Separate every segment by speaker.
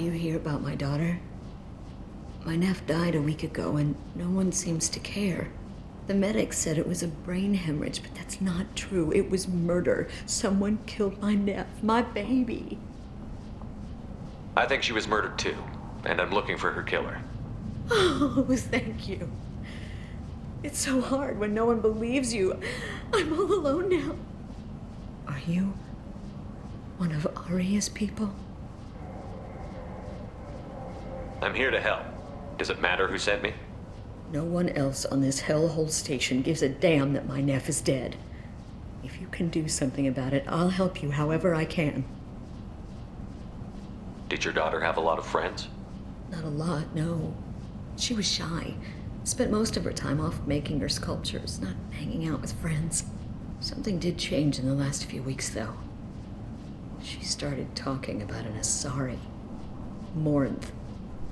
Speaker 1: you here about my daughter? My nephew died a week ago and no one seems to care. The medics said it was a brain hemorrhage, but that's not true. It was murder. Someone killed my nephew, my baby.
Speaker 2: I think she was murdered too, and I'm looking for her killer.
Speaker 1: Oh, thank you. It's so hard when no one believes you. I'm all alone now. Are you one of Aria's people?
Speaker 2: I'm here to help. Does it matter who sent me?
Speaker 1: No one else on this hellhole station gives a damn that my nephew is dead. If you can do something about it, I'll help you however I can.
Speaker 2: Did your daughter have a lot of friends?
Speaker 1: Not a lot, no. She was shy. Spent most of her time off making her sculptures, not hanging out with friends. Something did change in the last few weeks, though. She started talking about an Asari. Morinth.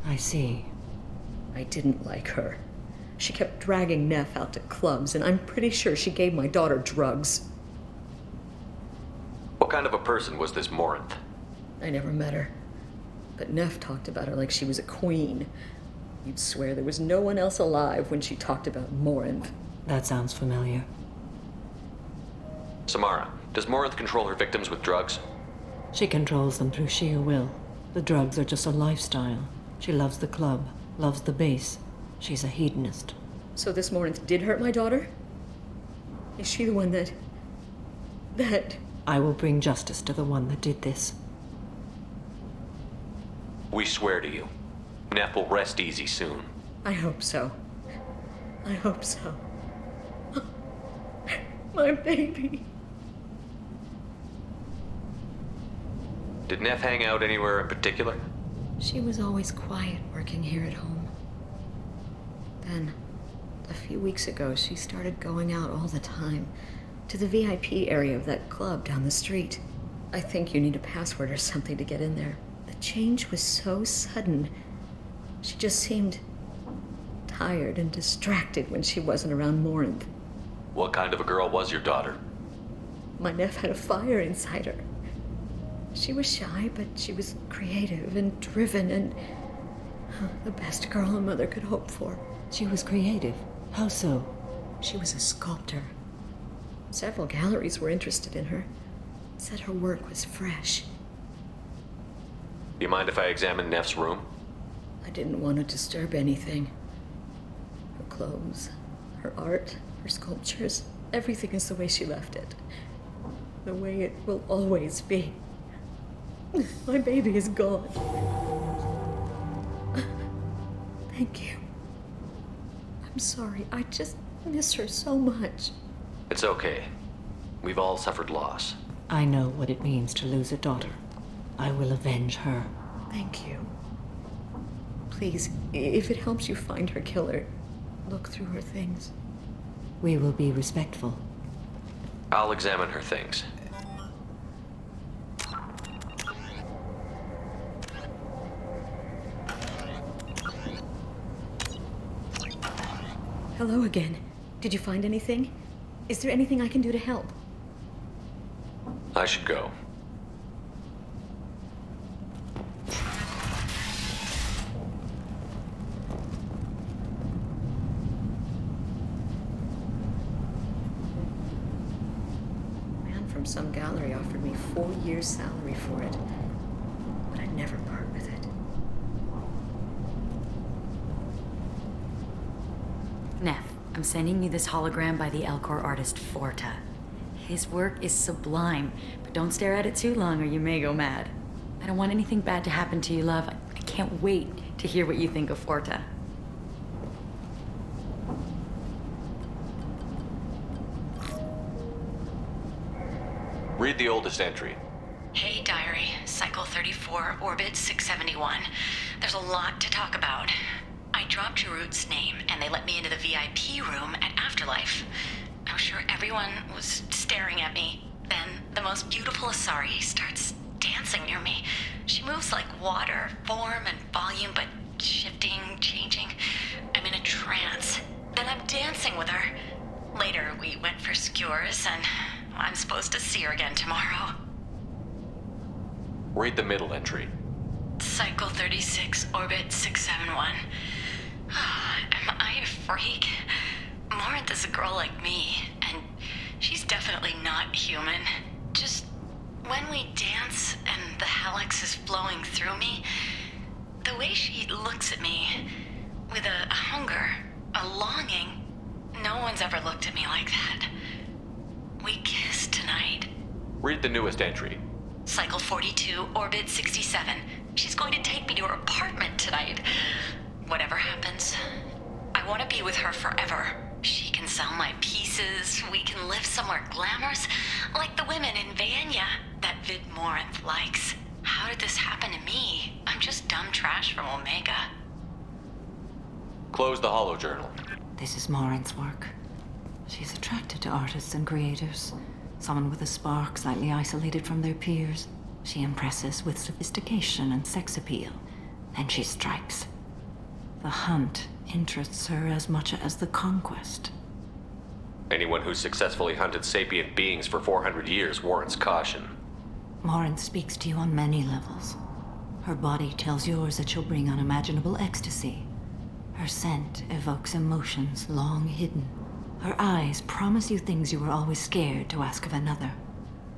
Speaker 3: I see.
Speaker 1: I didn't like her. She kept dragging Neff out to clubs, and I'm pretty sure she gave my daughter drugs.
Speaker 2: What kind of a person was this Morinth?
Speaker 1: I never met her. But Neff talked about her like she was a queen. You'd swear there was no one else alive when she talked about Morinth.
Speaker 3: That sounds familiar.
Speaker 2: Samara, does Morinth control her victims with drugs?
Speaker 3: She controls them through sheer will. The drugs are just a lifestyle. She loves the club, loves the base. She's a hedonist.
Speaker 1: So this Morinth did hurt my daughter? Is she the one that...
Speaker 3: I will bring justice to the one that did this.
Speaker 2: We swear to you. Neff will rest easy soon.
Speaker 1: I hope so. I hope so. My baby.
Speaker 2: Did Neff hang out anywhere in particular?
Speaker 1: She was always quiet working here at home. Then, a few weeks ago, she started going out all the time to the VIP area of that club down the street. I think you need a password or something to get in there. The change was so sudden. She just seemed tired and distracted when she wasn't around Morinth.
Speaker 2: What kind of a girl was your daughter?
Speaker 1: My nephew had a fire inside her. She was shy, but she was creative and driven and the best girl a mother could hope for.
Speaker 3: She was creative. How so?
Speaker 1: She was a sculptor. Several galleries were interested in her. Said her work was fresh.
Speaker 2: Do you mind if I examine Neff's room?
Speaker 1: I didn't want to disturb anything. Her clothes, her art, her sculptures, everything is the way she left it. The way it will always be. My baby is gone. Thank you. I'm sorry. I just miss her so much.
Speaker 2: It's okay. We've all suffered loss.
Speaker 3: I know what it means to lose a daughter. I will avenge her.
Speaker 1: Thank you. Please, if it helps you find her killer, look through her things.
Speaker 3: We will be respectful.
Speaker 2: I'll examine her things.
Speaker 1: Hello again. Did you find anything? Is there anything I can do to help?
Speaker 2: I should go.
Speaker 1: Man from some gallery offered me 4 years' salary for it, but I'd never part with it.
Speaker 4: Neff, I'm sending you this hologram by the Elcor artist Forta. His work is sublime, but don't stare at it too long or you may go mad. I don't want anything bad to happen to you, love. I can't wait to hear what you think of Forta.
Speaker 2: Read the oldest entry.
Speaker 4: Hey, diary. Cycle 34, orbit 671. There's a lot to talk about. I dropped Jarut's name, and they let me into the VIP room at Afterlife. I was sure everyone was staring at me. Then the most beautiful Asari starts dancing near me. She moves like water, form and volume, but shifting, changing. I'm in a trance. Then I'm dancing with her. Later, we went for skewers, and I'm supposed to see her again tomorrow.
Speaker 2: Read the middle entry.
Speaker 4: Cycle 36, Orbit 671. Am I a freak? Morinth is a girl like me, and she's definitely not human. Just when we dance and the helix is flowing through me, the way she looks at me with a hunger, a longing, no one's ever looked at me like that. We kissed tonight.
Speaker 2: Read the newest entry.
Speaker 4: Cycle 42, Orbit 67. She's going to take me to her apartment tonight. Whatever happens, I want to be with her forever. She can sell my pieces. We can live somewhere glamorous, like the women in Vanya that Vid Morinth likes. How did this happen to me? I'm just dumb trash from Omega.
Speaker 2: Close the holo journal.
Speaker 3: This is Morinth's work. She's attracted to artists and creators. Someone with a spark, slightly isolated from their peers. She impresses with sophistication and sex appeal. Then she strikes. The hunt interests her as much as the conquest.
Speaker 2: Anyone who's successfully hunted sapient beings for 400 years warrants caution.
Speaker 3: Morinth speaks to you on many levels. Her body tells yours that she'll bring unimaginable ecstasy. Her scent evokes emotions long hidden. Her eyes promise you things you were always scared to ask of another.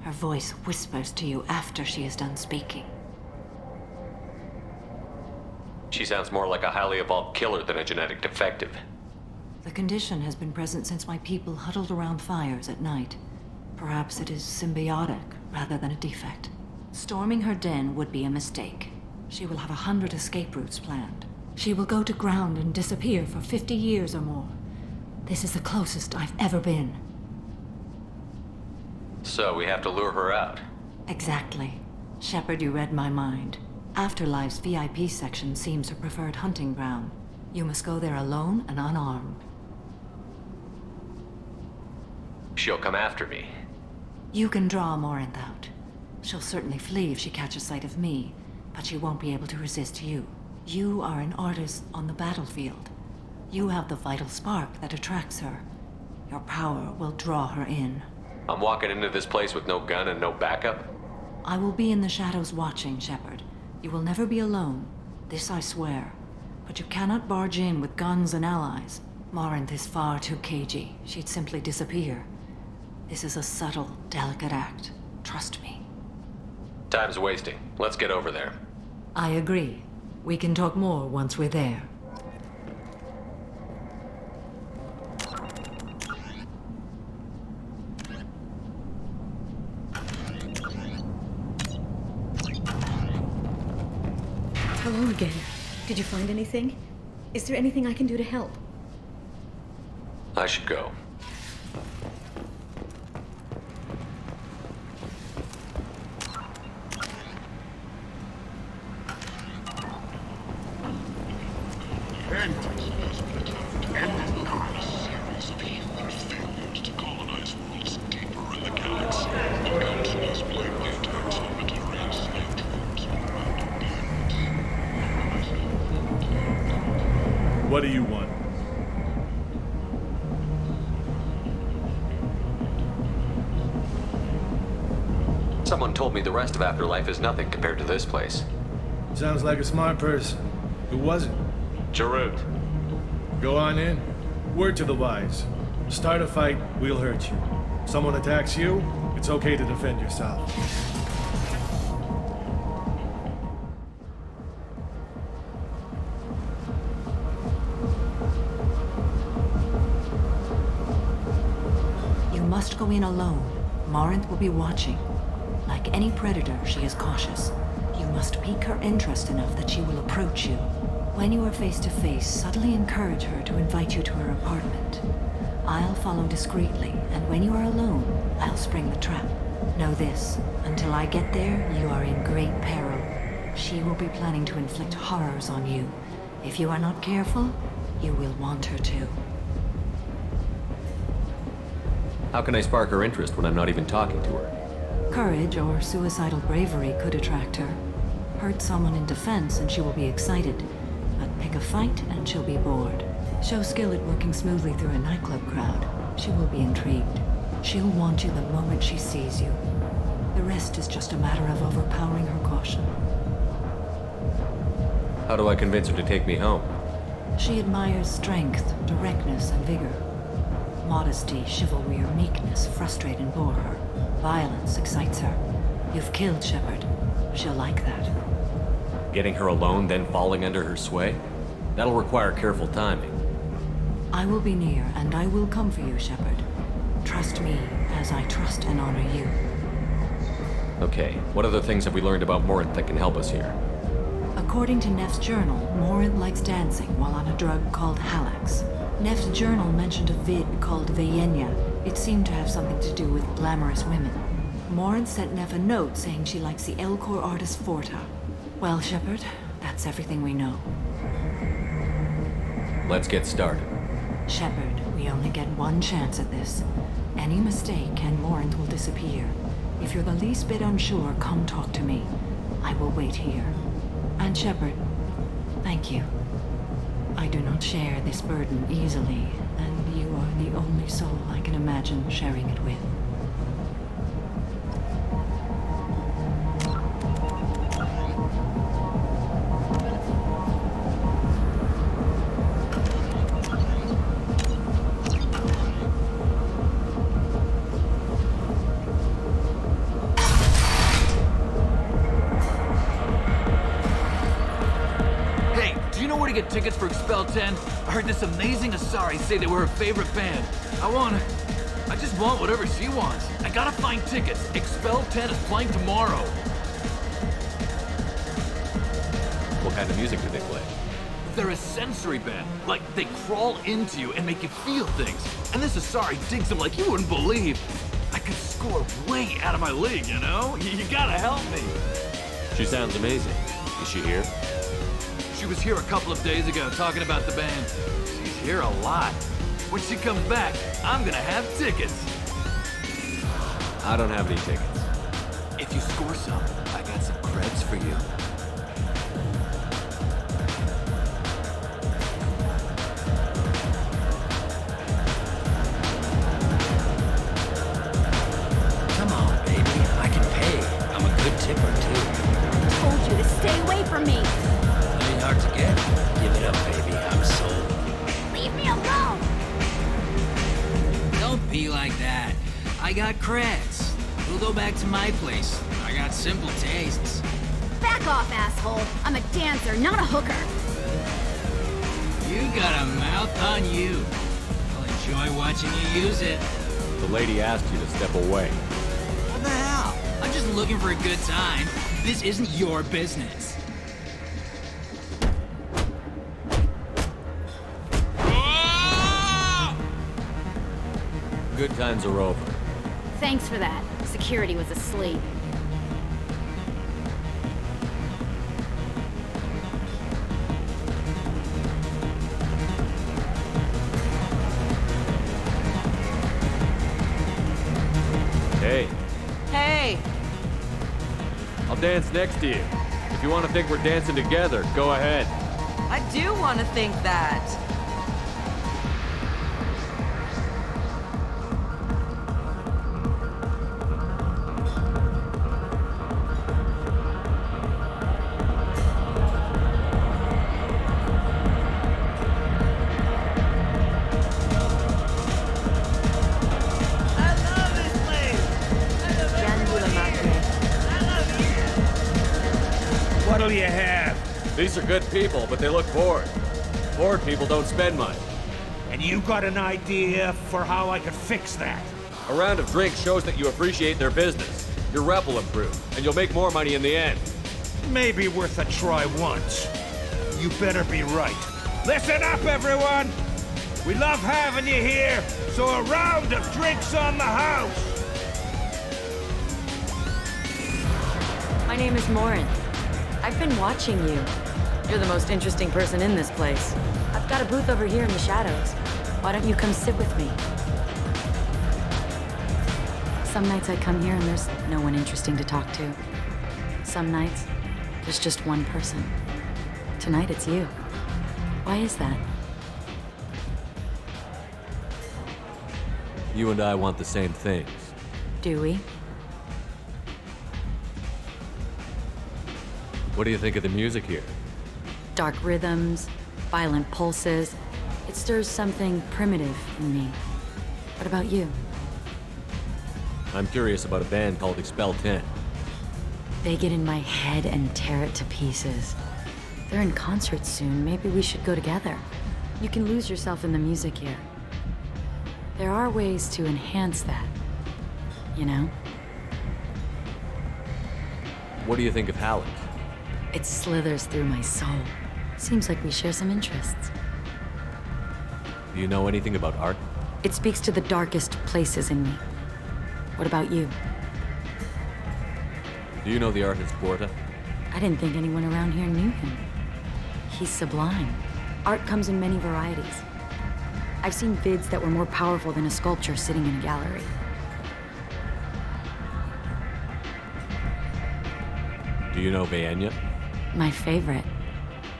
Speaker 3: Her voice whispers to you after she is done speaking.
Speaker 2: She sounds more like a highly evolved killer than a genetic defective.
Speaker 3: The condition has been present since my people huddled around fires at night. Perhaps it is symbiotic rather than a defect. Storming her den would be a mistake. She will have 100 escape routes planned. She will go to ground and disappear for 50 years or more. This is the closest I've ever been.
Speaker 2: So we have to lure her out.
Speaker 3: Exactly. Shepard, you read my mind. Afterlife's VIP section seems her preferred hunting ground. You must go there alone and unarmed.
Speaker 2: She'll come after me.
Speaker 3: You can draw Morinth out. She'll certainly flee if she catches sight of me, but she won't be able to resist you. You are an artist on the battlefield. You have the vital spark that attracts her. Your power will draw her in.
Speaker 2: I'm walking into this place with no gun and no backup?
Speaker 3: I will be in the shadows watching, Shepard. You will never be alone. This I swear. But you cannot barge in with guns and allies. Morinth is far too cagey. She'd simply disappear. This is a subtle, delicate act. Trust me.
Speaker 2: Time's wasting. Let's get over there.
Speaker 3: I agree. We can talk more once we're there.
Speaker 1: Hello again. Did you find anything? Is there anything I can do to help?
Speaker 2: I should go.
Speaker 5: What do you want?
Speaker 2: Someone told me the rest of Afterlife is nothing compared to this place.
Speaker 5: Sounds like a smart person. Who was it?
Speaker 2: Jarut.
Speaker 5: Go on in. Word to the wise. Start a fight, we'll hurt you. Someone attacks you, it's okay to defend yourself.
Speaker 3: You must go in alone. Morinth will be watching. Like any predator, she is cautious. You must pique her interest enough that she will approach you. When you are face to face, subtly encourage her to invite you to her apartment. I'll follow discreetly, and when you are alone, I'll spring the trap. Know this, until I get there, you are in great peril. She will be planning to inflict horrors on you. If you are not careful, you will want her to.
Speaker 2: How can I spark her interest when I'm not even talking to her?
Speaker 3: Courage or suicidal bravery could attract her. Hurt someone in defense and she will be excited. But pick a fight and she'll be bored. Show skill at working smoothly through a nightclub crowd. She will be intrigued. She'll want you the moment she sees you. The rest is just a matter of overpowering her caution.
Speaker 2: How do I convince her to take me home?
Speaker 3: She admires strength, directness, and vigor. Modesty, chivalry, or meekness frustrate and bore her. Violence excites her. You've killed Shepard. She'll like that.
Speaker 2: Getting her alone, then falling under her sway? That'll require careful timing.
Speaker 3: I will be near, and I will come for you, Shepard. Trust me, as I trust and honor you.
Speaker 2: Okay, what other things have we learned about Morinth that can help us here?
Speaker 3: According to Neff's journal, Morinth likes dancing while on a drug called Halax. Neff's journal mentioned a vid called Vayenya. It seemed to have something to do with glamorous women. Morinth sent Neff a note saying she likes the Elcor artist Forta. Well, Shepard, that's everything we know.
Speaker 2: Let's get started.
Speaker 3: Shepard, we only get one chance at this. Any mistake and Morinth will disappear. If you're the least bit unsure, come talk to me. I will wait here. And Shepard, thank you. I do not share this burden easily, and you are the only soul I can imagine sharing it with.
Speaker 6: To get tickets for Expel 10. I heard this amazing Asari say they were her favorite band. I just want whatever she wants. I gotta find tickets. Expel 10 is playing tomorrow.
Speaker 2: What kind of music do they play?
Speaker 6: They're a sensory band. Like, they crawl into you and make you feel things. And this Asari digs them like you wouldn't believe. I could score way out of my league, you know? You gotta help me.
Speaker 2: She sounds amazing. Is she here?
Speaker 6: She was here a couple of days ago talking about the band. She's here a lot. When she comes back, I'm gonna have tickets.
Speaker 2: I don't have any tickets.
Speaker 6: If you score some, I got some creds for you.
Speaker 7: Come on, baby. I can pay. I'm a good tipper, too.
Speaker 8: Told you to stay away from me.
Speaker 7: Ain't hard to get. Give it up, baby. I'm sold.
Speaker 8: Leave me alone.
Speaker 7: Don't be like that. I got creds. We'll go back to my place. I got simple tastes.
Speaker 8: Back off, asshole. I'm a dancer, not a hooker.
Speaker 7: You got a mouth on you. I'll enjoy watching you use it.
Speaker 2: The lady asked you to step away.
Speaker 7: What the hell? I'm just looking for a good time. This isn't your business.
Speaker 2: Good times are over.
Speaker 8: Thanks for that. Security was asleep.
Speaker 2: Hey,
Speaker 3: Hey!
Speaker 2: I'll dance next to you. If you want to think we're dancing together, go ahead.
Speaker 9: I do want to think that.
Speaker 5: What'll you have?
Speaker 2: These are good people, but they look bored. Bored people don't spend money.
Speaker 10: And you got an idea for how I could fix that?
Speaker 2: A round of drinks shows that you appreciate their business. Your rep will improve, and you'll make more money in the end.
Speaker 10: Maybe worth a try once. You better be right. Listen up, everyone! We love having you here, so a round of drinks on the house!
Speaker 1: My name is Morinth. I've been watching you. You're the most interesting person in this place. I've got a booth over here in the shadows. Why don't you come sit with me? Some nights I come here and there's no one interesting to talk to. Some nights, there's just one person. Tonight it's you. Why is that?
Speaker 2: You and I want the same things.
Speaker 1: Do we?
Speaker 2: What do you think of the music here?
Speaker 3: Dark rhythms, violent pulses. It stirs something primitive in me. What about you?
Speaker 11: I'm curious about a band called Expel 10.
Speaker 3: They get in my head and tear it to pieces. They're in concert soon. Maybe we should go together. You can lose yourself in the music here. There are ways to enhance that, you know?
Speaker 11: What do you think of Halleck?
Speaker 3: It slithers through my soul. Seems like we share some interests.
Speaker 11: Do you know anything about art?
Speaker 3: It speaks to the darkest places in me. What about you?
Speaker 11: Do you know the artist Porta?
Speaker 3: I didn't think anyone around here knew him. He's sublime. Art comes in many varieties. I've seen vids that were more powerful than a sculpture sitting in a gallery.
Speaker 11: Do you know Vaenya?
Speaker 3: My favorite.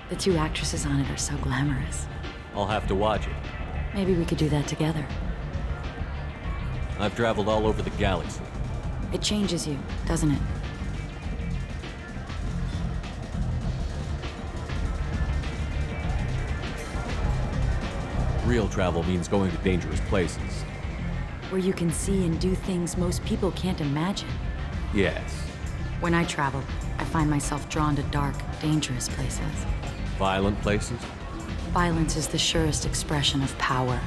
Speaker 3: The two actresses on it are so glamorous.
Speaker 11: I'll have to watch it.
Speaker 3: Maybe we could do that together.
Speaker 11: I've traveled all over the galaxy.
Speaker 3: It changes you, doesn't it?
Speaker 11: Real travel means going to dangerous places.
Speaker 3: Where you can see and do things most people can't imagine.
Speaker 11: Yes.
Speaker 3: When I travel, I find myself drawn to dark, dangerous places.
Speaker 11: Violent places?
Speaker 3: Violence is the surest expression of power.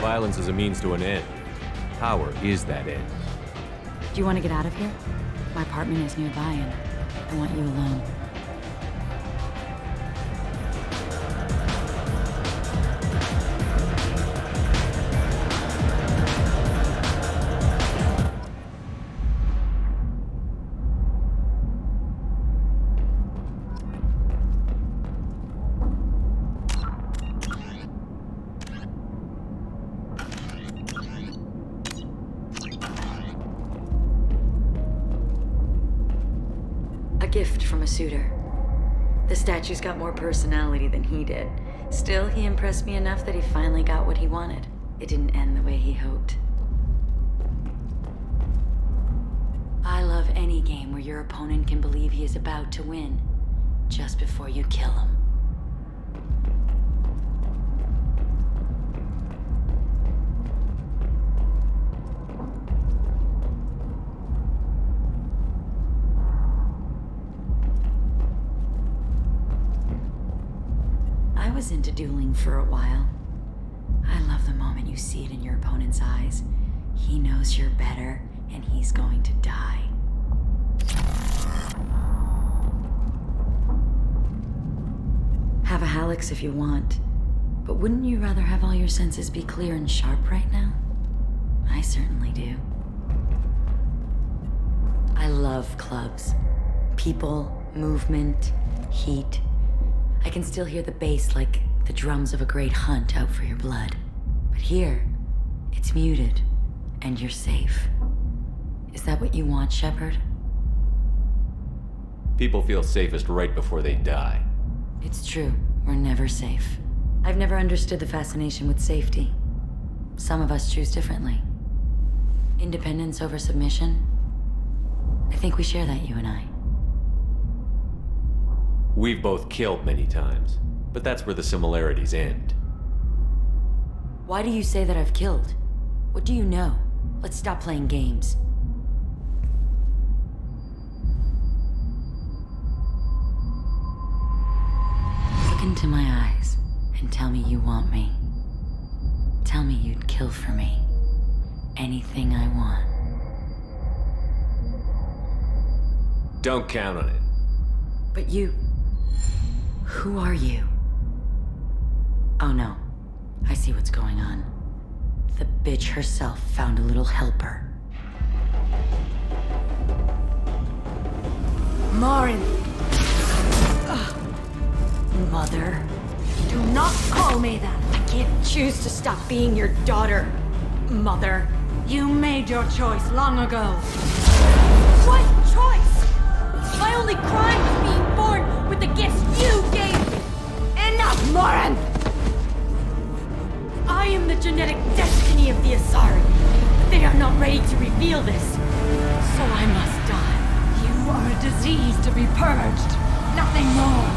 Speaker 11: Violence is a means to an end. Power is that end.
Speaker 3: Do you want to get out of here? My apartment is nearby and I want you alone.
Speaker 1: Gift from a suitor. The statue's got more personality than he did. Still, he impressed me enough that he finally got what he wanted. It didn't end the way he hoped.
Speaker 3: I love any game where your opponent can believe he is about to win, just before you kill him. I was into dueling for a while. I love the moment you see it in your opponent's eyes. He knows you're better, and he's going to die. Have a Hallex if you want, but wouldn't you rather have all your senses be clear and sharp right now? I certainly do. I love clubs. People, movement, heat. I can still hear the bass like the drums of a great hunt out for your blood. But here, it's muted, and you're safe. Is that what you want, Shepard?
Speaker 11: People feel safest right before they die.
Speaker 3: It's true. We're never safe. I've never understood the fascination with safety. Some of us choose differently. Independence over submission? I think we share that, you and I.
Speaker 11: We've both killed many times, but that's where the similarities end.
Speaker 3: Why do you say that I've killed? What do you know? Let's stop playing games. Look into my eyes and tell me you want me. Tell me you'd kill for me. Anything I want.
Speaker 11: Don't count on it.
Speaker 3: But you... Who are you? Oh no. I see what's going on. The bitch herself found a little helper. Marin! Mother. Do not call me that! I can't choose to stop being your daughter, Mother. You made your choice long ago. What choice? My only crime was being born with the gifts you gave me! Enough, Morin! So I must die. You are a disease to be purged. Nothing more.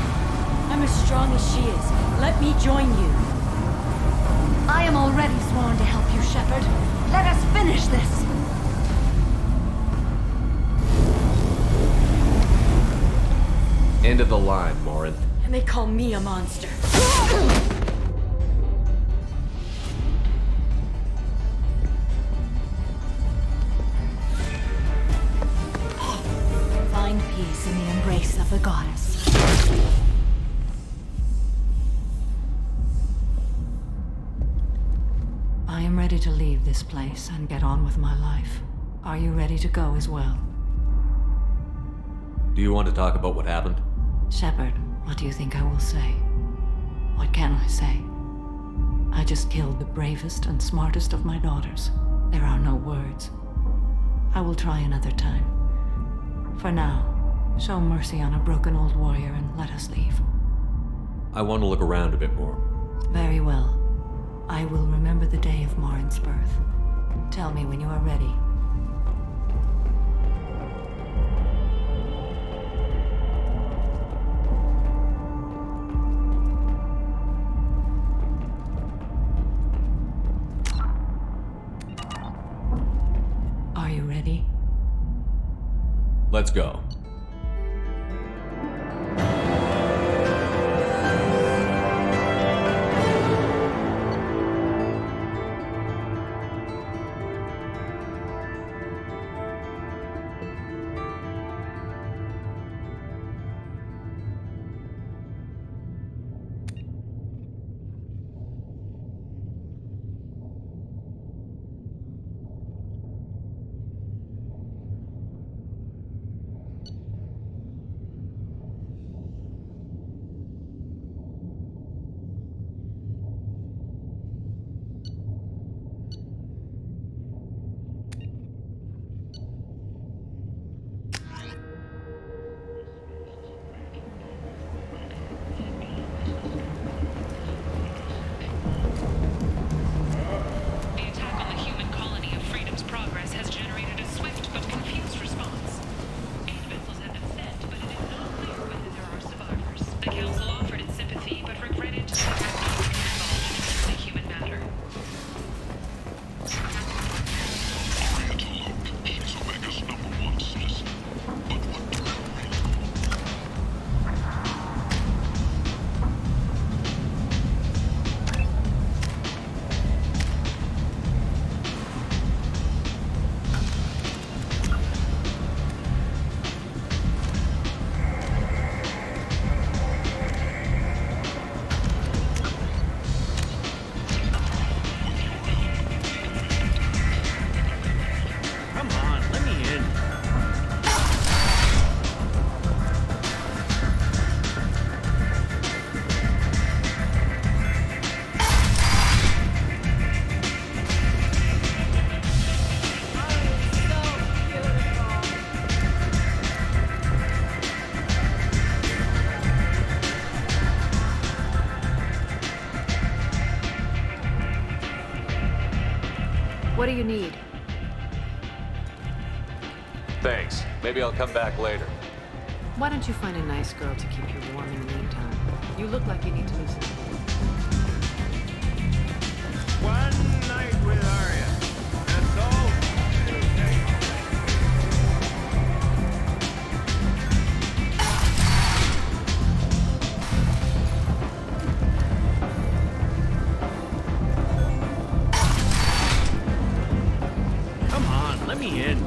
Speaker 3: I'm as strong as she is. Let me join you. I am already sworn to help you, Shepard. Let us finish this.
Speaker 11: End of the line, Morinth.
Speaker 3: And they call me a monster. Find peace in the embrace of the goddess. I am ready to leave this place and get on with my life. Are you ready to go as well?
Speaker 11: Do you want to talk about what happened?
Speaker 3: Shepard, what do you think I will say? What can I say? I just killed the bravest and smartest of my daughters. There are no words. I will try another time. For now, show mercy on a broken old warrior and let us leave.
Speaker 11: I want to look around a bit more.
Speaker 3: Very well. I will remember the day of Morinth's birth. Tell me when you are ready. Are you ready?
Speaker 11: Let's go.
Speaker 12: What do you need?
Speaker 2: Thanks. Maybe I'll come back later.
Speaker 12: Why don't you find a nice girl to keep you warm in the meantime? You look like you need to listen.
Speaker 10: One night with Arya. That's all. Come on, let me in.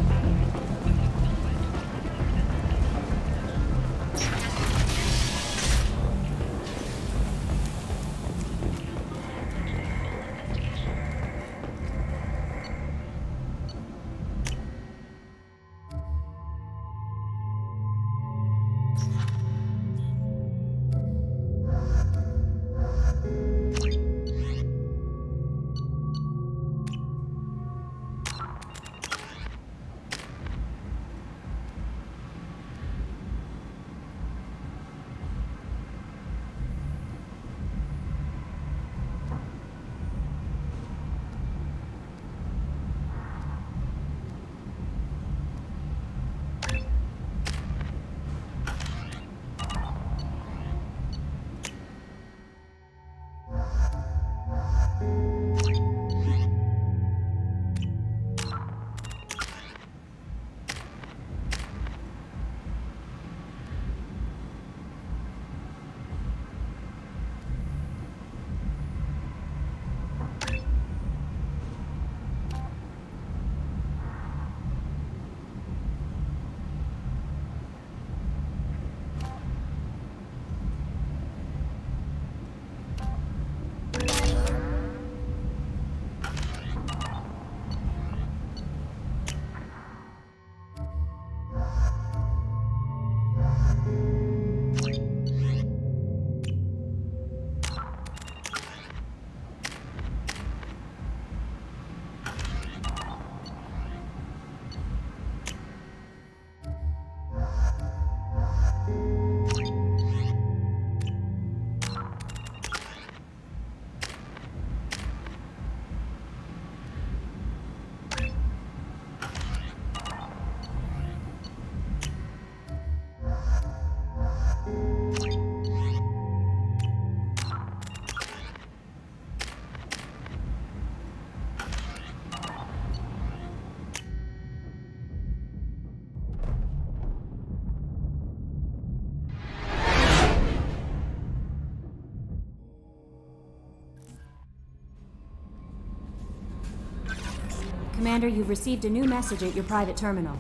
Speaker 13: Commander, you've received a new message at your private terminal.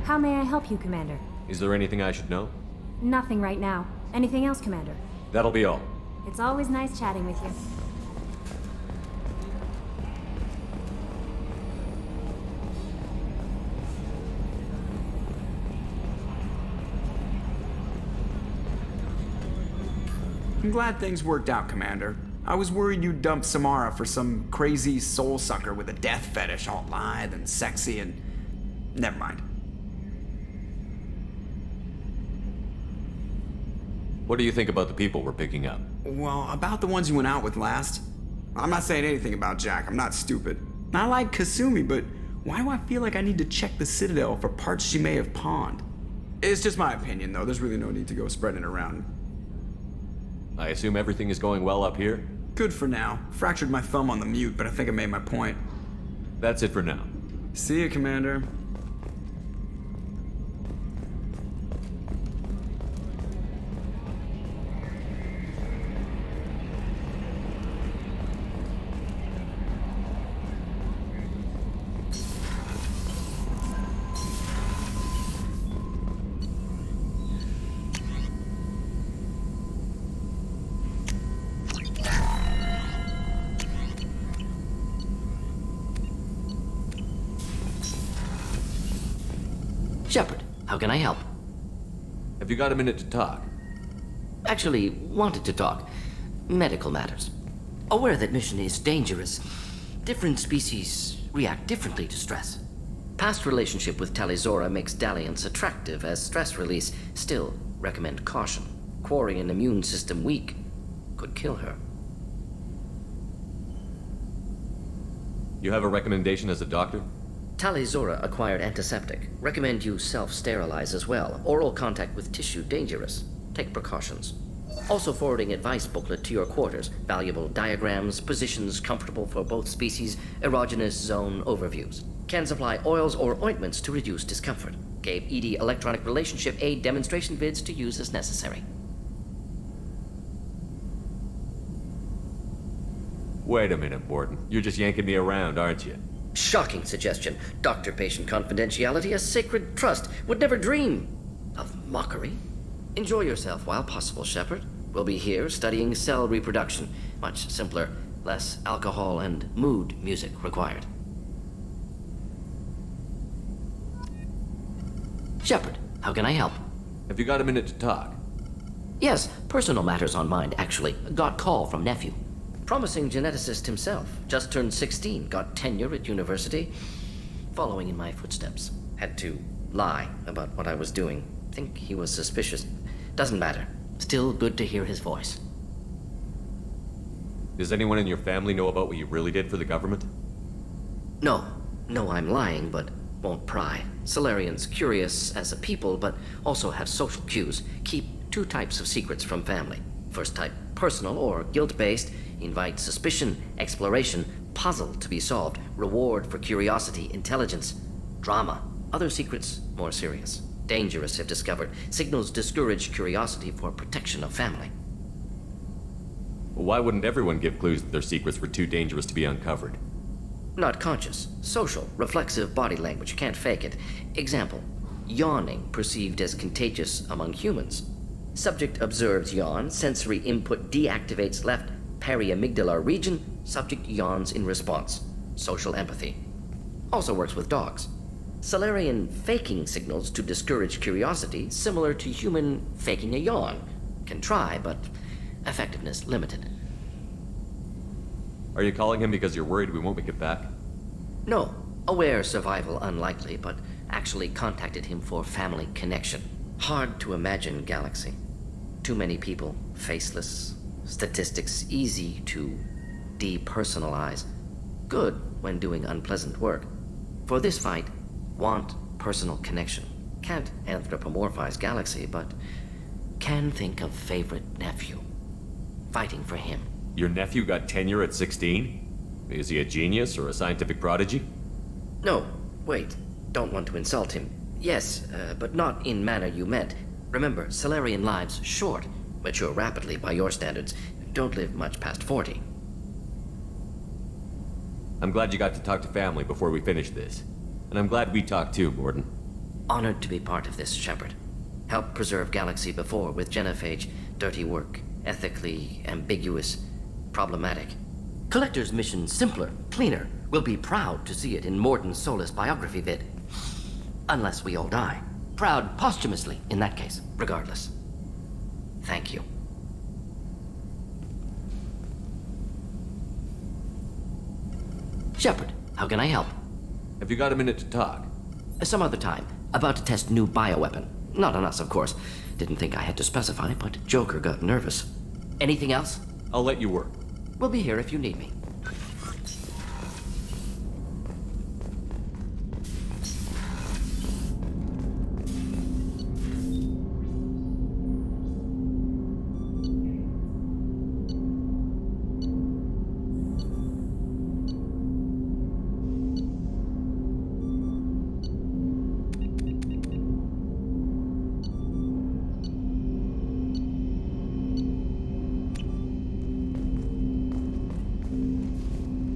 Speaker 13: How may I help you, Commander?
Speaker 11: Is there anything I should know?
Speaker 13: Nothing right now. Anything else, Commander?
Speaker 11: That'll be all.
Speaker 13: It's always nice chatting with you.
Speaker 14: I'm glad things worked out, Commander. I was worried you'd dump Samara for some crazy soul sucker with a death fetish all lithe and sexy and... Never mind.
Speaker 11: What do you think about the people we're picking up?
Speaker 14: Well, about the ones you went out with last. I'm not saying anything about Jack, I'm not stupid. I like Kasumi, but why do I feel like I need to check the Citadel for parts she may have pawned? It's just my opinion, though. There's really no need to go spreading it around.
Speaker 11: I assume everything is going well up here?
Speaker 14: Good for now. Fractured my thumb on the mute, but I think I made my point.
Speaker 11: That's it for now.
Speaker 14: See you, Commander.
Speaker 15: Shepard, how can I help?
Speaker 11: Have you got a minute to talk?
Speaker 15: Actually, wanted to talk. Medical matters. Aware that mission is dangerous. Different species react differently to stress. Past relationship with Talizora makes dalliance attractive as stress release. Still, recommend caution. Quarry an immune system weak. Could kill her.
Speaker 11: You have a recommendation as a doctor?
Speaker 15: Talizora acquired antiseptic. Recommend you self-sterilize as well. Oral contact with tissue dangerous. Take precautions. Also forwarding advice booklet to your quarters. Valuable diagrams, positions comfortable for both species, erogenous zone overviews. Can supply oils or ointments to reduce discomfort. Gave ED electronic relationship aid demonstration vids to use as necessary.
Speaker 11: Wait a minute, Warden. You're just yanking me around, aren't you?
Speaker 15: Shocking suggestion. Doctor-patient confidentiality, a sacred trust. Would never dream of mockery. Enjoy yourself while possible, Shepard. We'll be here studying cell reproduction. Much simpler, less alcohol and mood music required. Shepard, how can I help?
Speaker 11: Have you got a minute to talk?
Speaker 15: Yes, personal matters on mind, actually. Got call from nephew. Promising geneticist himself. Just turned 16, got tenure at university. Following in my footsteps. Had to lie about what I was doing. Think he was suspicious. Doesn't matter. Still good to hear his voice.
Speaker 11: Does anyone in your family know about what you really did for the government?
Speaker 15: No. No, I'm lying, but won't pry. Solarians curious as a people, but also have social cues. Keep two types of secrets from family. First type, personal or guilt-based. Invite suspicion, exploration, puzzle to be solved, reward for curiosity, intelligence, drama. Other secrets, more serious. Dangerous if discovered. Signals discourage curiosity for protection of family.
Speaker 11: Why wouldn't everyone give clues that their secrets were too dangerous to be uncovered?
Speaker 15: Not conscious. Social, reflexive body language, can't fake it. Example, yawning perceived as contagious among humans. Subject observes yawn, sensory input deactivates left periamygdalar region, subject yawns in response. Social empathy. Also works with dogs. Salarian faking signals to discourage curiosity, similar to human faking a yawn. Can try, but effectiveness limited.
Speaker 11: Are you calling him because you're worried we won't make it back?
Speaker 15: No. Aware survival unlikely, but actually contacted him for family connection. Hard to imagine galaxy. Too many people, faceless, statistics easy to depersonalize. Good when doing unpleasant work. For this fight, want personal connection. Can't anthropomorphize galaxy, but can think of favorite nephew. Fighting for him.
Speaker 11: Your nephew got tenure at 16? Is he a genius or a scientific prodigy?
Speaker 15: No, wait. Don't want to insult him. Yes, but not in manner you meant. Remember, Salarian lives short. Mature rapidly by your standards. Don't live much past 40.
Speaker 11: I'm glad you got to talk to family before we finish this. And I'm glad we talked too, Morden.
Speaker 15: Honored to be part of this, Shepard. Helped preserve Galaxy before with genophage. Dirty work. Ethically ambiguous. Problematic. Collector's mission simpler, cleaner. We'll be proud to see it in Morden Solis biography vid. Unless we all die. Proud posthumously, in that case, regardless. Thank you. Shepard, how can I help?
Speaker 11: Have you got a minute to talk?
Speaker 15: Some other time. About to test new bioweapon. Not on us, of course. Didn't think I had to specify, but Joker got nervous. Anything else?
Speaker 11: I'll let you work.
Speaker 15: We'll be here if you need me.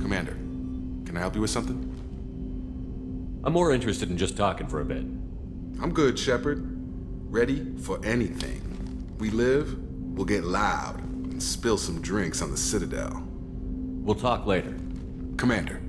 Speaker 16: Commander, can I help you with something?
Speaker 11: I'm more interested in just talking for a bit.
Speaker 16: I'm good, Shepard. Ready for anything. We live, we'll get loud, and spill some drinks on the Citadel.
Speaker 11: We'll talk later.
Speaker 16: Commander.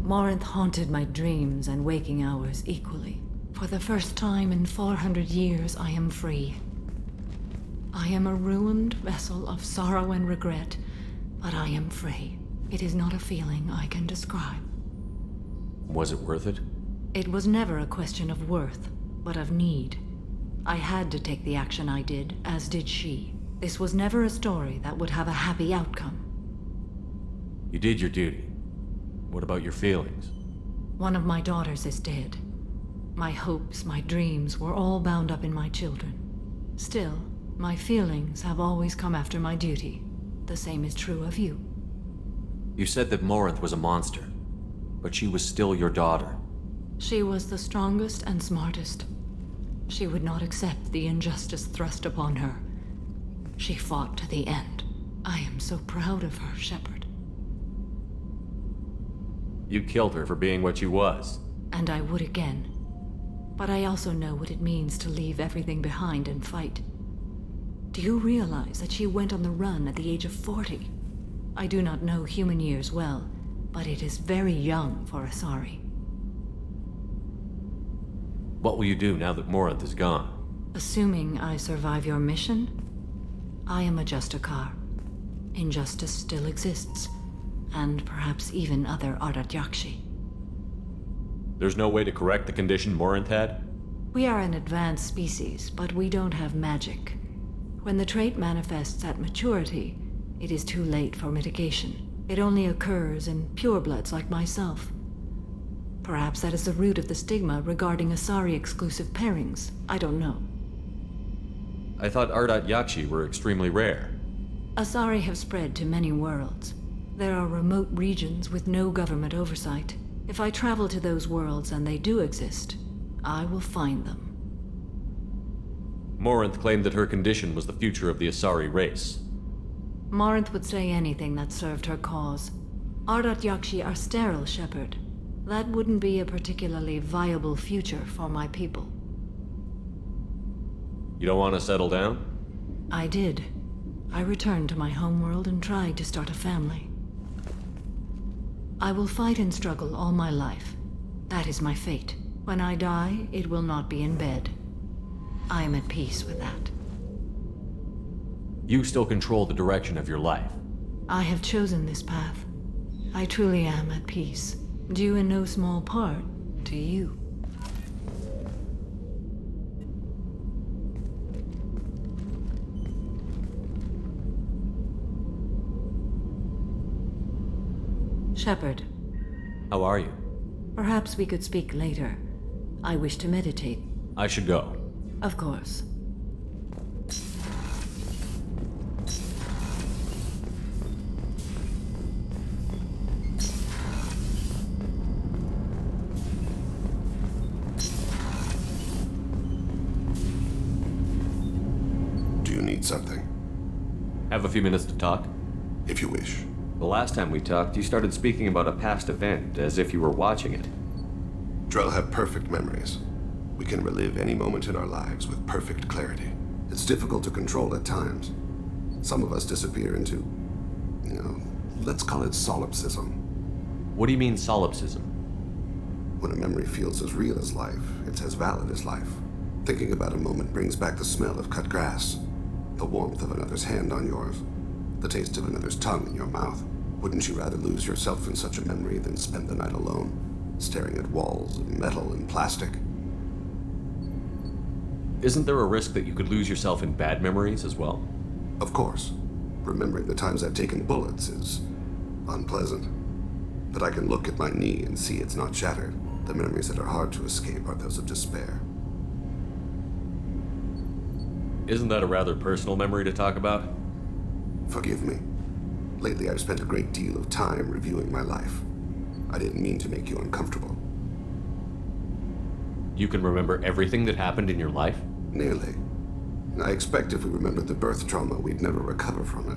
Speaker 3: Morinth haunted my dreams and waking hours equally. For the first time in 400 years, I am free. I am a ruined vessel of sorrow and regret, but I am free. It is not a feeling I can describe.
Speaker 11: Was it worth it?
Speaker 3: It was never a question of worth, but of need. I had to take the action I did, as did she. This was never a story that would have a happy outcome.
Speaker 11: You did your duty. What about your feelings?
Speaker 3: One of my daughters is dead. My hopes, my dreams were all bound up in my children. Still, my feelings have always come after my duty. The same is true of you.
Speaker 11: You said that Morinth was a monster, but she was still your daughter.
Speaker 3: She was the strongest and smartest. She would not accept the injustice thrust upon her. She fought to the end. I am so proud of her, Shepard.
Speaker 11: You killed her for being what she was.
Speaker 3: And I would again. But I also know what it means to leave everything behind and fight. Do you realize that she went on the run at the age of 40? I do not know human years well, but it is very young for Asari.
Speaker 11: What will you do now that Morinth is gone?
Speaker 3: Assuming I survive your mission, I am a Justicar. Injustice still exists. And perhaps even other Ardat-Yakshi.
Speaker 11: There's no way to correct the condition Morinth had?
Speaker 3: We are an advanced species, but we don't have magic. When the trait manifests at maturity, it is too late for mitigation. It only occurs in purebloods like myself. Perhaps that is the root of the stigma regarding Asari-exclusive pairings. I don't know.
Speaker 11: I thought Ardat-Yakshi were extremely rare.
Speaker 3: Asari have spread to many worlds. There are remote regions with no government oversight. If I travel to those worlds and they do exist, I will find them.
Speaker 11: Morinth claimed that her condition was the future of the Asari race.
Speaker 3: Morinth would say anything that served her cause. Ardat-Yakshi are sterile, Shepard. That wouldn't be a particularly viable future for my people.
Speaker 11: You don't want to settle down?
Speaker 3: I did. I returned to my homeworld and tried to start a family. I will fight and struggle all my life. That is my fate. When I die, it will not be in bed. I am at peace with that.
Speaker 11: You still control the direction of your life.
Speaker 3: I have chosen this path. I truly am at peace, due in no small part to you. Shepard.
Speaker 11: How are you?
Speaker 3: Perhaps we could speak later. I wish to meditate.
Speaker 11: I should go.
Speaker 3: Of course.
Speaker 17: Do you need something?
Speaker 11: Have a few minutes to talk?
Speaker 17: If you wish.
Speaker 11: The last time we talked, you started speaking about a past event, as if you were watching it.
Speaker 17: Drell have perfect memories. We can relive any moment in our lives with perfect clarity. It's difficult to control at times. Some of us disappear into, let's call it solipsism.
Speaker 11: What do you mean, solipsism?
Speaker 17: When a memory feels as real as life, it's as valid as life. Thinking about a moment brings back the smell of cut grass, the warmth of another's hand on yours, the taste of another's tongue in your mouth. Wouldn't you rather lose yourself in such a memory than spend the night alone, staring at walls of metal and plastic?
Speaker 11: Isn't there a risk that you could lose yourself in bad memories as well?
Speaker 17: Of course. Remembering the times I've taken bullets is unpleasant. But I can look at my knee and see it's not shattered. The memories that are hard to escape are those of despair.
Speaker 11: Isn't that a rather personal memory to talk about?
Speaker 17: Forgive me. Lately, I've spent a great deal of time reviewing my life. I didn't mean to make you uncomfortable.
Speaker 11: You can remember everything that happened in your life?
Speaker 17: Nearly. I expect if we remembered the birth trauma, we'd never recover from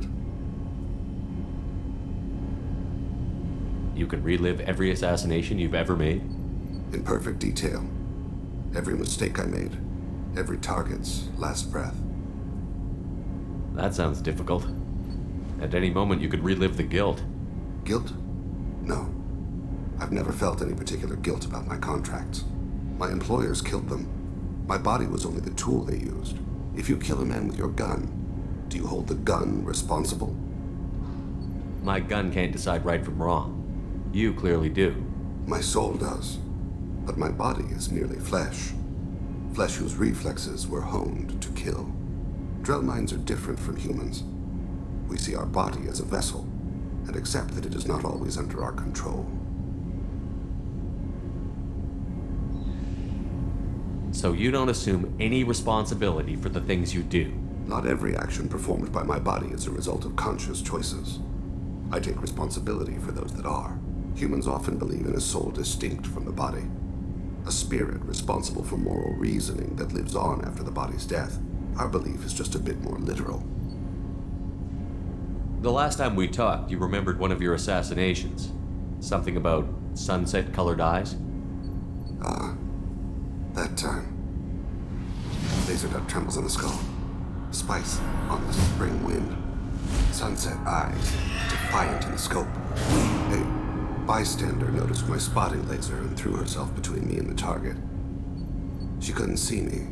Speaker 17: it.
Speaker 11: You can relive every assassination you've ever made?
Speaker 17: In perfect detail. Every mistake I made. Every target's last breath.
Speaker 11: That sounds difficult. At any moment, you could relive the guilt.
Speaker 17: Guilt? No. I've never felt any particular guilt about my contracts. My employers killed them. My body was only the tool they used. If you kill a man with your gun, do you hold the gun responsible?
Speaker 11: My gun can't decide right from wrong. You clearly do.
Speaker 17: My soul does. But my body is merely flesh. Flesh whose reflexes were honed to kill. Drell minds are different from humans. We see our body as a vessel, and accept that it is not always under our control.
Speaker 11: So you don't assume any responsibility for the things you do?
Speaker 17: Not every action performed by my body is a result of conscious choices. I take responsibility for those that are. Humans often believe in a soul distinct from the body. A spirit responsible for moral reasoning that lives on after the body's death. Our belief is just a bit more literal.
Speaker 11: The last time we talked, you remembered one of your assassinations. Something about sunset-colored eyes?
Speaker 17: That time. Laser dot trembles on the skull. Spice on the spring wind. Sunset eyes, defiant in the scope. A bystander noticed my spotting laser and threw herself between me and the target. She couldn't see me,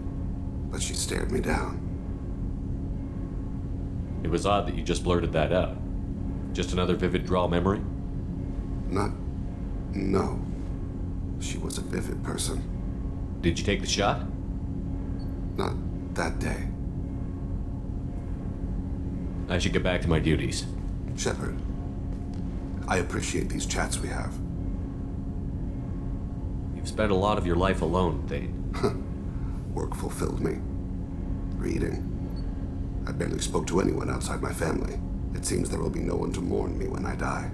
Speaker 17: but she stared me down.
Speaker 11: It was odd that you just blurted that out. Just another vivid draw memory?
Speaker 17: No. She was a vivid person.
Speaker 11: Did you take the shot?
Speaker 17: Not that day.
Speaker 11: I should get back to my duties.
Speaker 17: Shepard, I appreciate these chats we have.
Speaker 11: spent a lot of your life alone, Thane.
Speaker 17: Work fulfilled me. Reading. I barely spoke to anyone outside my family. It seems there will be no one to mourn me when I die.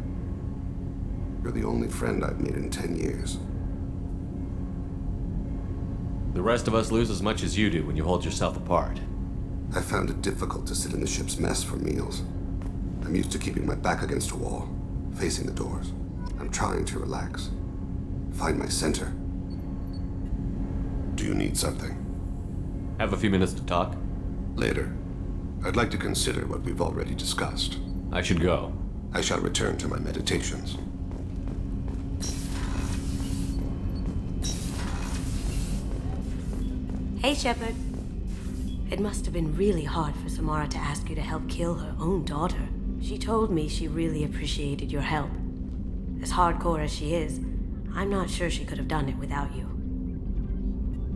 Speaker 17: You're the only friend I've made in 10 years.
Speaker 11: The rest of us lose as much as you do when you hold yourself apart.
Speaker 17: I found it difficult to sit in the ship's mess for meals. I'm used to keeping my back against a wall, facing the doors. I'm trying to relax. Find my center. Do you need something?
Speaker 11: Have a few minutes to talk?
Speaker 17: Later. I'd like to consider what we've already discussed.
Speaker 11: I should go.
Speaker 17: I shall return to my meditations.
Speaker 18: Hey, Shepard. It must have been really hard for Samara to ask you to help kill her own daughter. She told me she really appreciated your help. As hardcore as she is, I'm not sure she could have done it without you.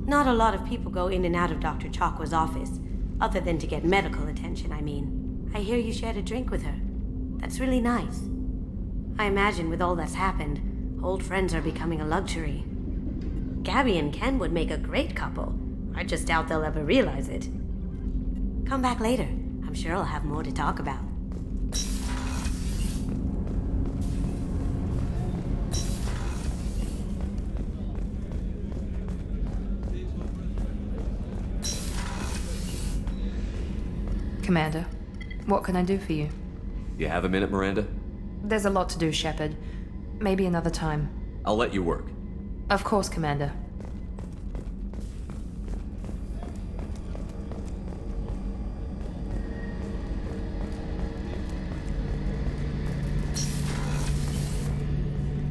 Speaker 18: Not a lot of people go in and out of Dr. Chakwa's office, other than to get medical attention, I mean. I hear you shared a drink with her. That's really nice. I imagine with all that's happened, old friends are becoming a luxury. Gabby and Ken would make a great couple. I just doubt they'll ever realize it. Come back later. I'm sure I'll have more to talk about.
Speaker 19: Commander, what can I do for you?
Speaker 11: You have a minute, Miranda?
Speaker 19: There's a lot to do, Shepard. Maybe another time.
Speaker 11: I'll let you work.
Speaker 19: Of course, Commander.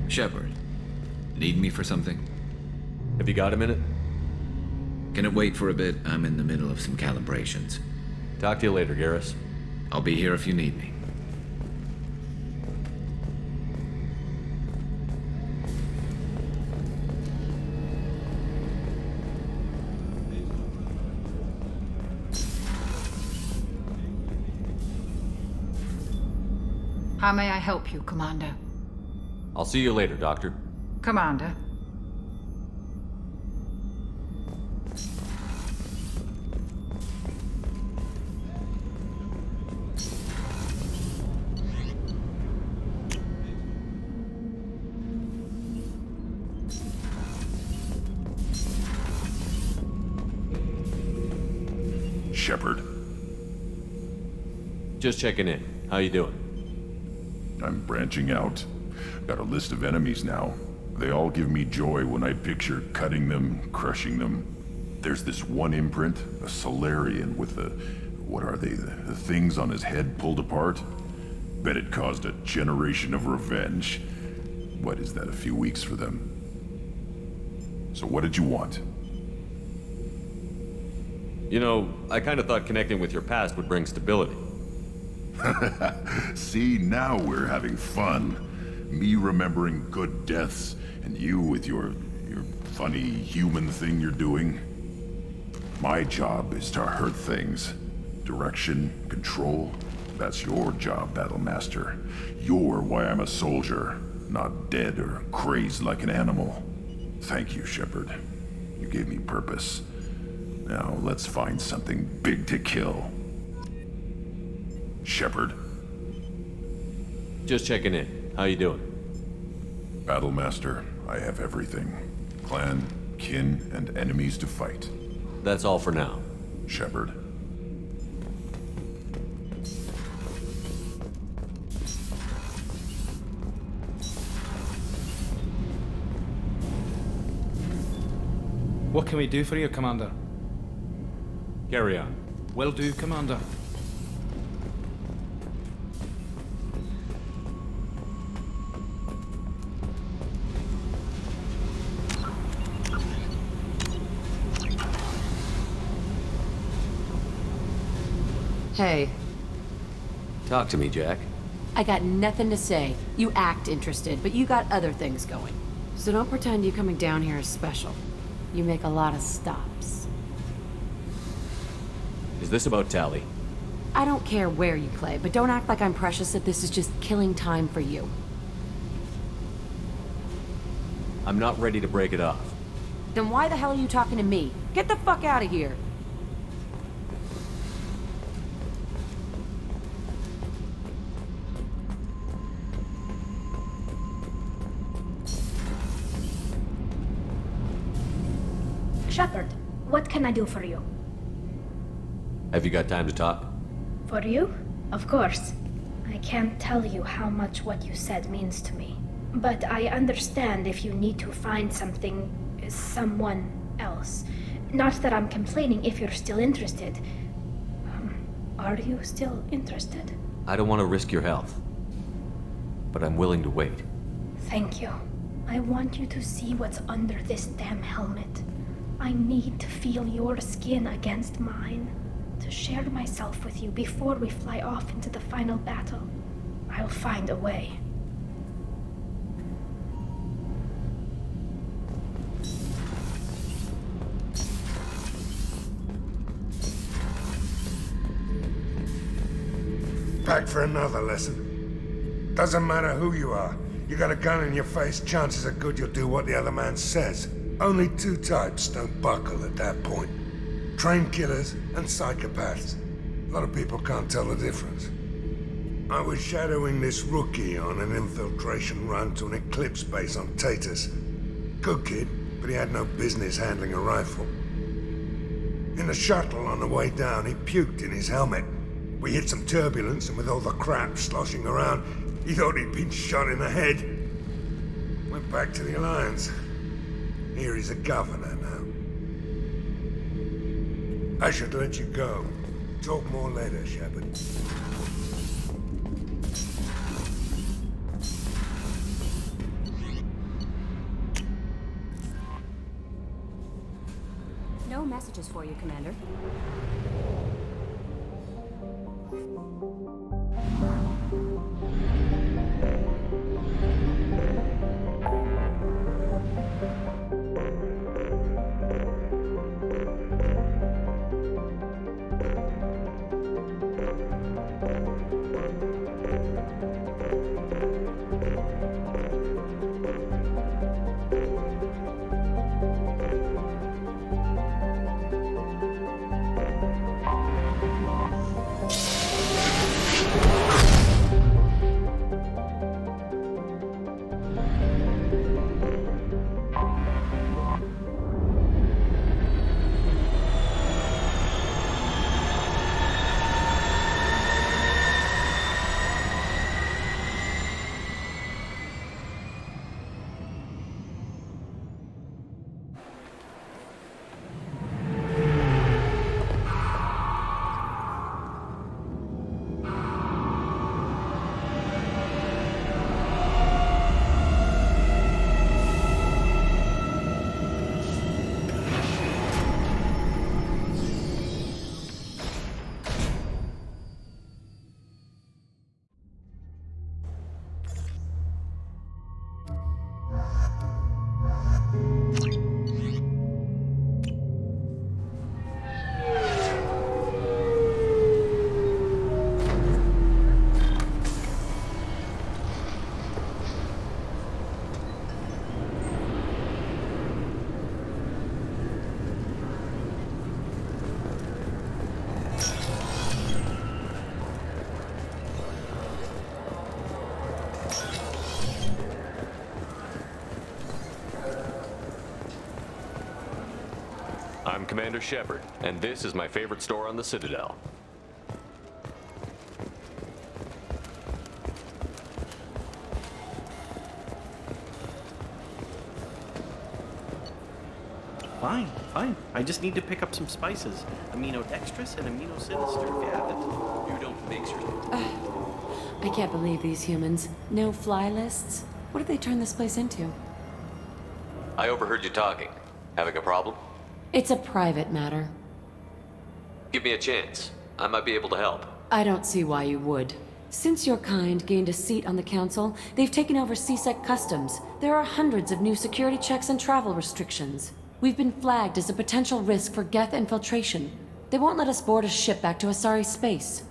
Speaker 20: Shepard, need me for something?
Speaker 11: Have you got a minute?
Speaker 20: Can it wait for a bit? I'm in the middle of some calibrations.
Speaker 11: Talk to you later, Garrus.
Speaker 20: I'll be here if you need me.
Speaker 21: How may I help you, Commander?
Speaker 11: I'll see you later, Doctor.
Speaker 21: Commander.
Speaker 22: Shepard.
Speaker 11: Just checking in. How you doing?
Speaker 22: I'm branching out. Got a list of enemies now. They all give me joy when I picture cutting them, crushing them. There's this one imprint, a Solarian with the... what are they? The things on his head pulled apart? Bet it caused a generation of revenge. What is that, a few weeks for them? So what did you want?
Speaker 11: You know, I kind of thought connecting with your past would bring stability.
Speaker 22: See, now we're having fun. Me remembering good deaths, and you with your funny human thing you're doing. My job is to hurt things. Direction, control, that's your job, Battlemaster. You're why I'm a soldier, not dead or crazed like an animal. Thank you, Shepard. You gave me purpose. Now, let's find something big to kill. Shepard.
Speaker 11: Just checking in. How you doing?
Speaker 22: Battlemaster, I have everything. Clan, kin, and enemies to fight.
Speaker 11: That's all for now.
Speaker 22: Shepard.
Speaker 23: What can we do for you, Commander?
Speaker 11: Carry on.
Speaker 23: Will do, Commander.
Speaker 12: Hey.
Speaker 11: Talk to me, Jack.
Speaker 12: I got nothing to say. You act interested, but you got other things going. So don't pretend you coming down here is special. You make a lot of stops.
Speaker 11: Is this about Tally?
Speaker 12: I don't care where you play, but don't act like I'm precious that this is just killing time for you.
Speaker 11: I'm not ready to break it off.
Speaker 12: Then why the hell are you talking to me? Get the fuck out of here!
Speaker 4: Shepard, what can I do for you?
Speaker 11: Have you got time to talk?
Speaker 4: For you? Of course. I can't tell you how much what you said means to me. But I understand if you need to find someone else. Not that I'm complaining if you're still interested. Are you still interested?
Speaker 11: I don't want to risk your health, but I'm willing to wait.
Speaker 4: Thank you. I want you to see what's under this damn helmet. I need to feel your skin against mine, to share myself with you before we fly off into the final battle. I'll find a way.
Speaker 6: Back for another lesson. Doesn't matter who you are. You got a gun in your face, chances are good you'll do what the other man says. Only two types don't buckle at that point. Trained killers and psychopaths. A lot of people can't tell the difference. I was shadowing this rookie on an infiltration run to an Eclipse base on Tatus. Good kid, but he had no business handling a rifle. In the shuttle on the way down, he puked in his helmet. We hit some turbulence, and with all the crap sloshing around, he thought he'd been shot in the head. Went back to the Alliance. Here he's a governor now. I should let you go. Talk more later, Shepard.
Speaker 13: No messages for you, Commander.
Speaker 2: I'm Commander Shepard, and this is my favorite store on the Citadel.
Speaker 7: Fine, fine. I just need to pick up some spices. Aminodextrous and aminosinister, if you have it.
Speaker 12: You don't mix your... I can't believe these humans. No fly lists? What have they turned this place into?
Speaker 2: I overheard you talking. Having a problem?
Speaker 12: It's a private matter.
Speaker 2: Give me a chance. I might be able to help.
Speaker 12: I don't see why you would. Since your kind gained a seat on the council, they've taken over CSEC customs. There are hundreds of new security checks and travel restrictions. We've been flagged as a potential risk for Geth infiltration. They won't let us board a ship back to Asari space.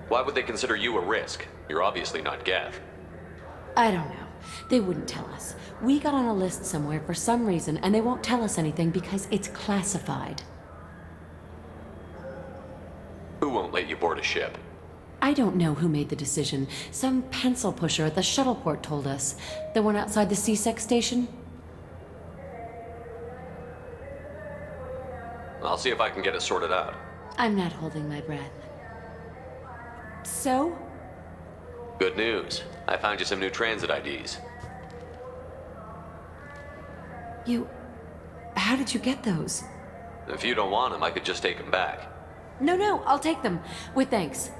Speaker 2: Why would they consider you a risk? You're obviously not Geth.
Speaker 12: I don't know. They wouldn't tell us. We got on a list somewhere for some reason, and they won't tell us anything because it's classified.
Speaker 2: Who won't let you board a ship?
Speaker 12: I don't know who made the decision. Some pencil pusher at the shuttle port told us. The one outside the CSEC station?
Speaker 2: I'll see if I can get it sorted out.
Speaker 12: I'm not holding my breath. So?
Speaker 2: Good news. I found you some new transit IDs.
Speaker 12: How did you get those?
Speaker 2: If you don't want them, I could just take them back.
Speaker 12: No, I'll take them. With thanks.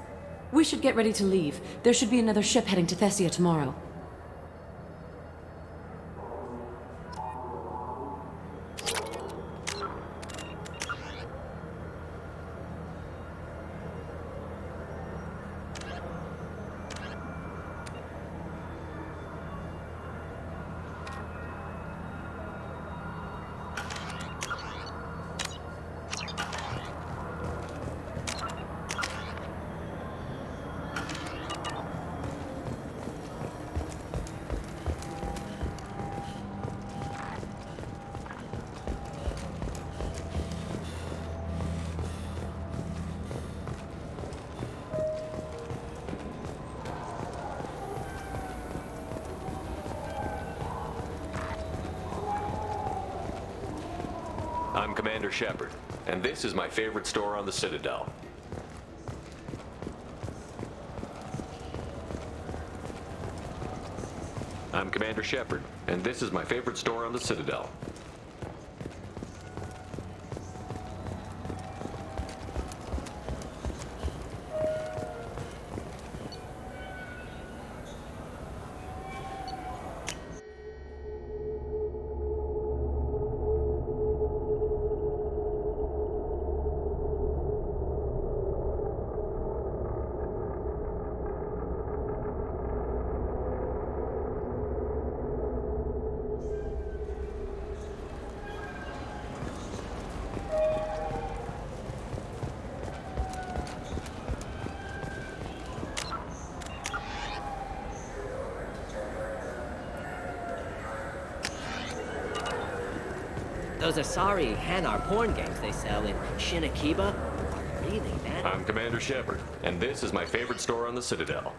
Speaker 12: We should get ready to leave. There should be another ship heading to Thessia tomorrow.
Speaker 2: I'm Commander Shepard, and this is my favorite store on the Citadel. I'm Commander Shepard, and this is my favorite store on the Citadel.
Speaker 5: Those Asari Hanar porn games they sell in Shinakiba are really bad.
Speaker 2: I'm Commander Shepard, and this is my favorite store on the Citadel.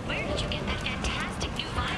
Speaker 8: Where did you get that fantastic new vibe?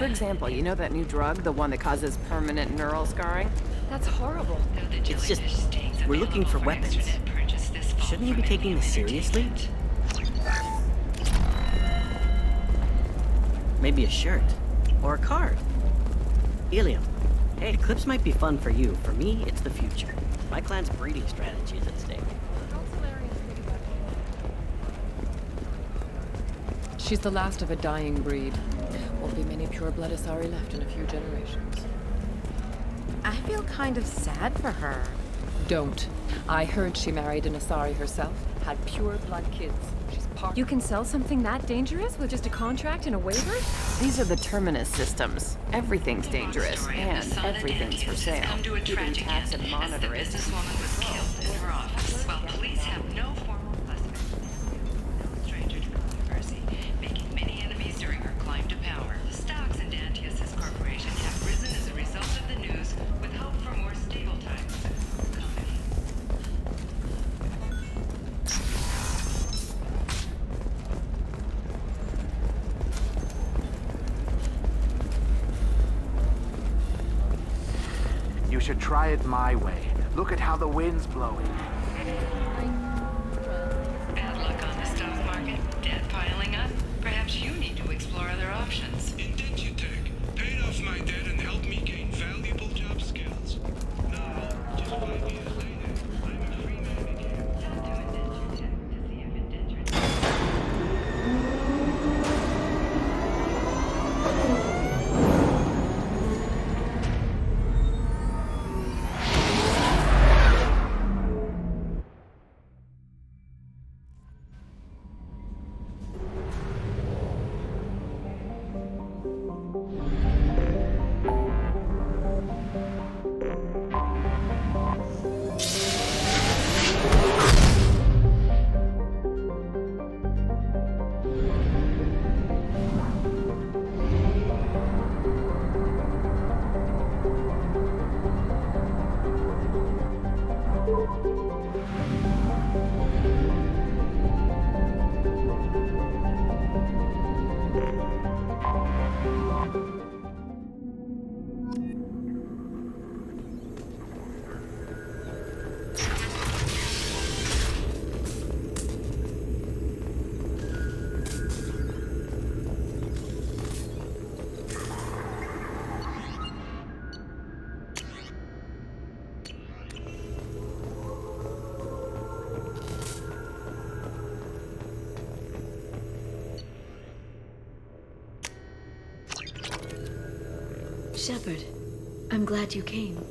Speaker 1: For example, you know that new drug, the one that causes permanent neural scarring? That's horrible.
Speaker 5: It's just, we're looking for weapons. Shouldn't you be taking this seriously? Maybe a shirt. Or a card. Helium. Hey, clips might be fun for you. For me, it's the future. My clan's breeding strategy is at stake.
Speaker 8: She's the last of a dying breed. Won't be many pure-blood Asari left in a few generations.
Speaker 9: I feel kind of sad for her.
Speaker 8: Don't. I heard she married an Asari herself, had pure-blood kids. She's part.
Speaker 9: You can sell something that dangerous with just a contract and a waiver?
Speaker 1: These are the Terminus systems. Everything's dangerous, and everything's for sale. You can tax and monitor it.
Speaker 24: While police have no formal classification, no stranger to controversy, making many enemies during her climb to power. The stocks in Dantius' corporation have risen as a result of the news, with hope for more stable times.
Speaker 25: You should try it my way. Look at how the wind's blowing.
Speaker 24: Bad luck on the stock market, debt piling up. Perhaps you need to explore other options.
Speaker 26: Indentutech paid off my debt and helped me gain valuable job skills. Now, just 5 years later, I'm a free man again.
Speaker 3: Shepard, I'm glad you came.